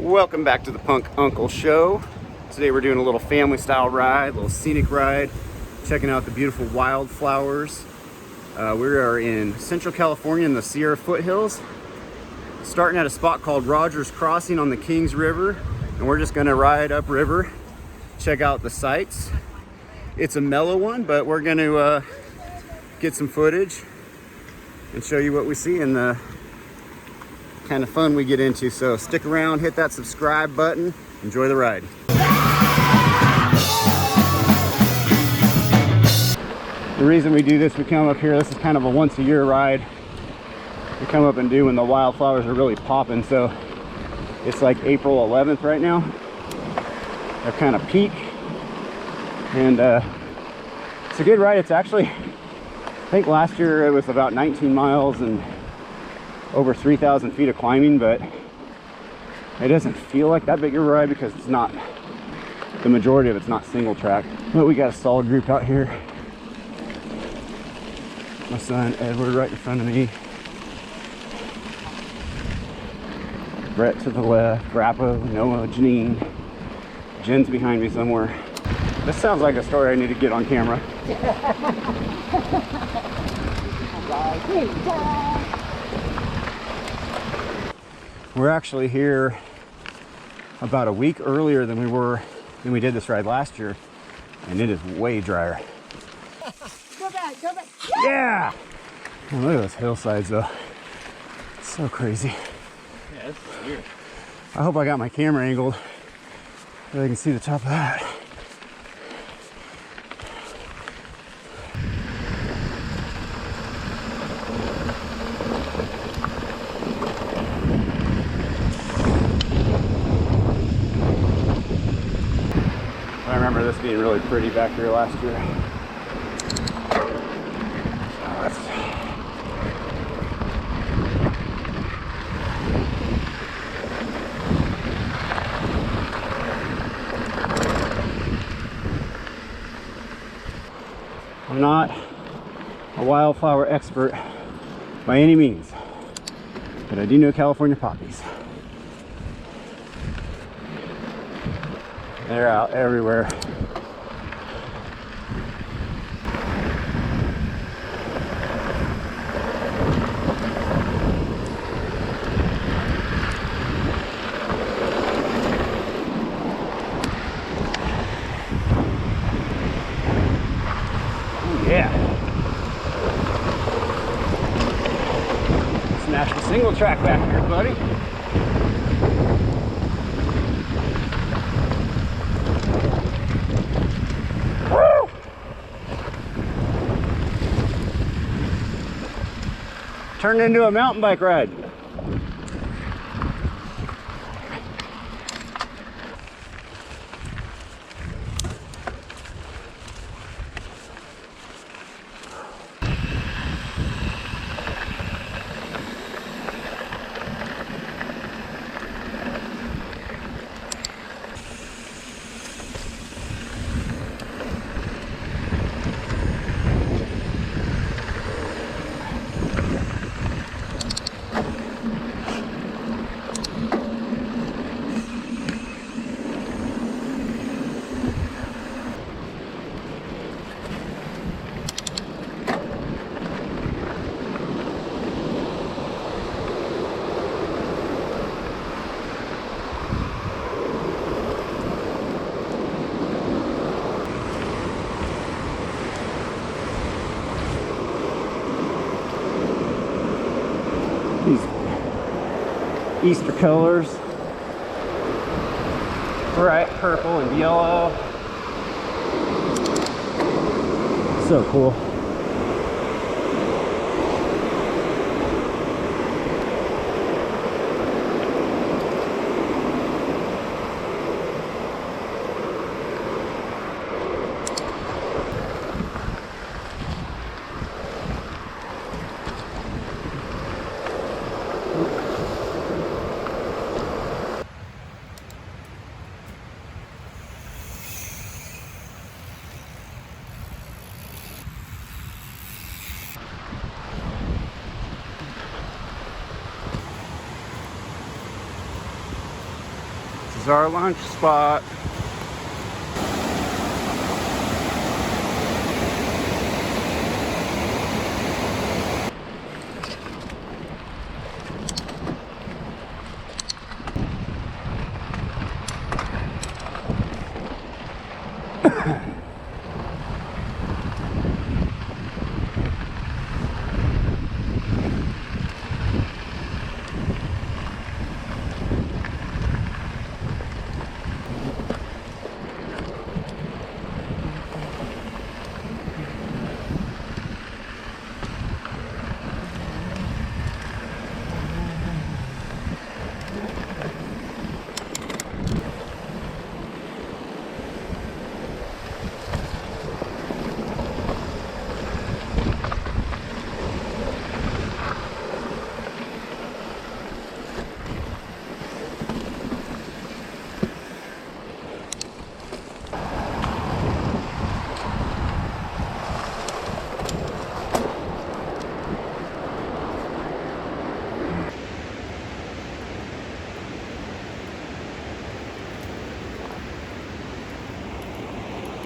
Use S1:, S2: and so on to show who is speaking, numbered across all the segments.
S1: Welcome back to the Punk Uncle Show. Today we're doing a little family style ride, a little scenic ride, checking out the beautiful wildflowers. We are in Central California in the Sierra foothills, starting at a spot called Rogers Crossing on the Kings River, and we're just gonna ride upriver, check out the sights. It's a mellow one, but we're gonna get some footage and show you what we see and the kind of fun we get into. So stick around, hit that subscribe button, enjoy the ride. The reason we do this, we come up here, this is kind of a once a year ride. We come up and do when the wildflowers are really popping. So it's like April 11th right now. They're kind of peak. And it's a good ride. It's actually, I think last year it was about 19 miles and over 3,000 feet of climbing, but it doesn't feel like that big of a ride because it's not, the majority of it's not single track. But we got a solid group out here. My son Edward right in front of me, Brett to the left, Rappo, Noah, Janine, Jen's behind me somewhere. This sounds like a story I need to get on camera. We're actually here about a week earlier than we did this ride last year, and it is way drier.
S2: Go back, go back.
S1: Yeah! Oh, look at those hillsides though. It's so crazy.
S3: Yeah, this is weird.
S1: I hope I got my camera angled so I can see the top of that. I remember this being really pretty back here last year. I'm not a wildflower expert by any means, but I do know California poppies. They're out everywhere. Yeah. Smash the single track back here, buddy. Woo! Turned into a mountain bike ride. These Easter colors, bright purple and yellow, so cool. is our lunch spot.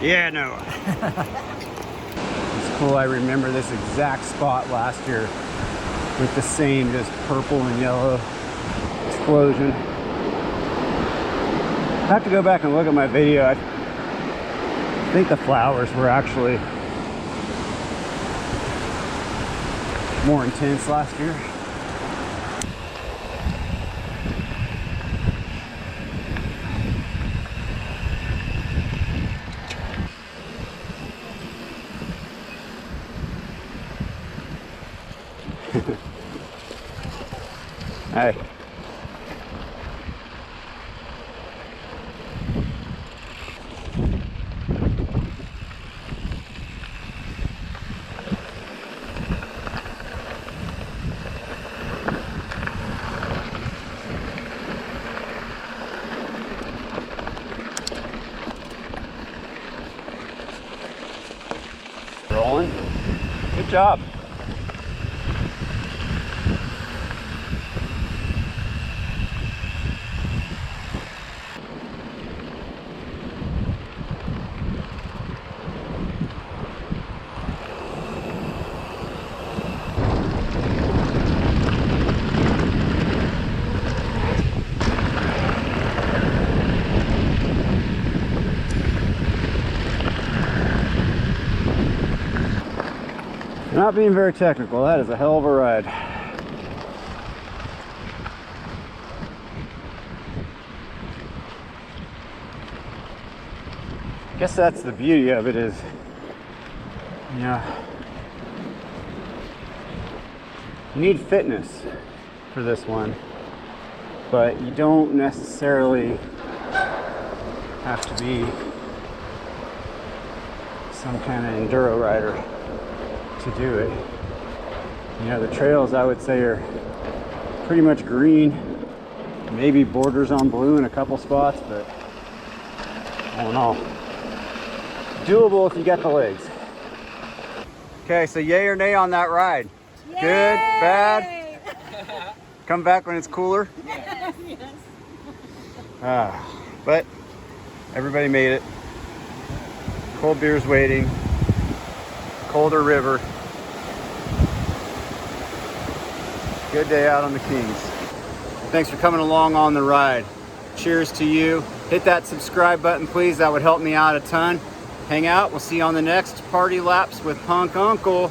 S1: Yeah, no. It's cool, I remember this exact spot last year with the same just purple and yellow explosion. I have to go back and look at my video. I think the flowers were actually more intense last year. Hey. Rolling. Good job. Not being very technical, that is a hell of a ride. I guess that's the beauty of it is, you know, you need fitness for this one, but you don't necessarily have to be some kind of enduro rider to do it. You know, the trails I would say are pretty much green, maybe borders on blue in a couple spots, but I don't know. Doable if you got the legs. Okay, so yay or nay on that ride?
S2: Yay!
S1: Good, bad? Come back when it's cooler?
S2: Yes.
S1: But everybody made it. Cold beer's waiting. Colder river. Good day out on the Kings. Thanks for coming along on the ride. Cheers to you. Hit that subscribe button, please. That would help me out a ton. Hang out. We'll see you on the next Party Laps with Punk Uncle.